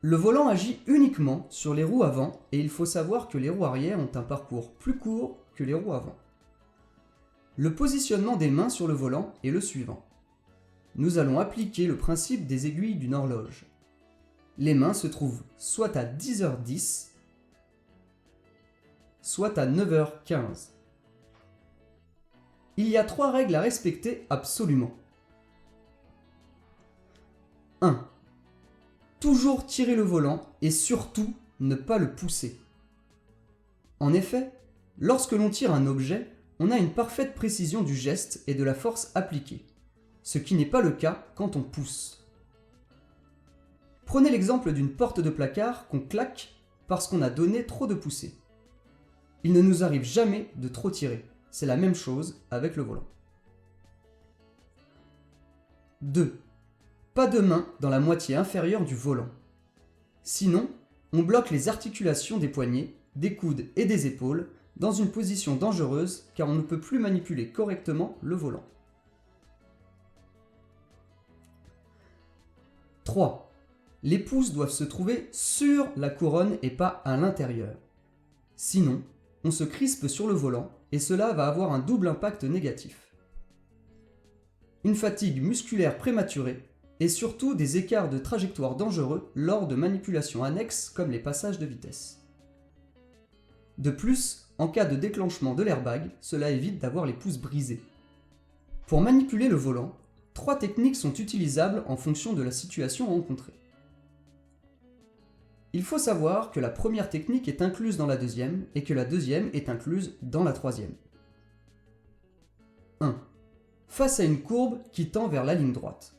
Le volant agit uniquement sur les roues avant et il faut savoir que les roues arrière ont un parcours plus court que les roues avant. Le positionnement des mains sur le volant est le suivant. Nous allons appliquer le principe des aiguilles d'une horloge. Les mains se trouvent soit à 10h10, soit à 9h15. Il y a 3 règles à respecter absolument. 1. Toujours tirer le volant et surtout ne pas le pousser. En effet, lorsque l'on tire un objet, on a une parfaite précision du geste et de la force appliquée, ce qui n'est pas le cas quand on pousse. Prenez l'exemple d'une porte de placard qu'on claque parce qu'on a donné trop de poussée. Il ne nous arrive jamais de trop tirer, c'est la même chose avec le volant. 2. Pas de main dans la moitié inférieure du volant. Sinon, on bloque les articulations des poignets, des coudes et des épaules dans une position dangereuse car on ne peut plus manipuler correctement le volant. 3. Les pouces doivent se trouver sur la couronne et pas à l'intérieur. Sinon, on se crispe sur le volant et cela va avoir un double impact négatif. Une fatigue musculaire prématurée et surtout des écarts de trajectoire dangereux lors de manipulations annexes comme les passages de vitesse. De plus, en cas de déclenchement de l'airbag, cela évite d'avoir les pouces brisés. Pour manipuler le volant, 3 techniques sont utilisables en fonction de la situation rencontrée. Il faut savoir que la première technique est incluse dans la deuxième et que la deuxième est incluse dans la troisième. 1. Face à une courbe qui tend vers la ligne droite.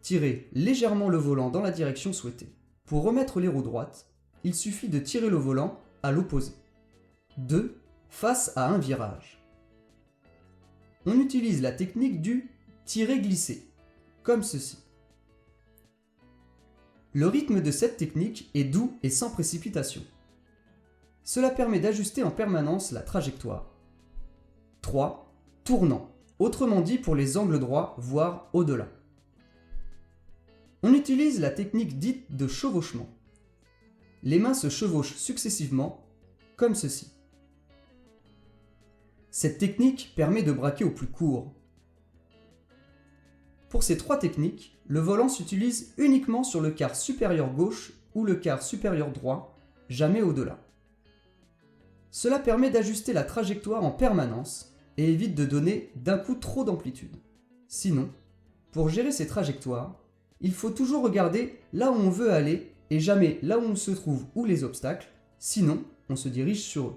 Tirez légèrement le volant dans la direction souhaitée. Pour remettre les roues droites, il suffit de tirer le volant à l'opposé. 2. Face à un virage. On utilise la technique du tirer-glisser, comme ceci. Le rythme de cette technique est doux et sans précipitation. Cela permet d'ajuster en permanence la trajectoire. 3. Tournant, autrement dit pour les angles droits, voire au-delà. On utilise la technique dite de chevauchement. Les mains se chevauchent successivement, comme ceci. Cette technique permet de braquer au plus court. Pour ces 3 techniques, le volant s'utilise uniquement sur le quart supérieur gauche ou le quart supérieur droit, jamais au-delà. Cela permet d'ajuster la trajectoire en permanence et évite de donner d'un coup trop d'amplitude. Sinon, pour gérer ces trajectoires, il faut toujours regarder là où on veut aller et jamais là où on se trouve ou les obstacles, sinon on se dirige sur eux.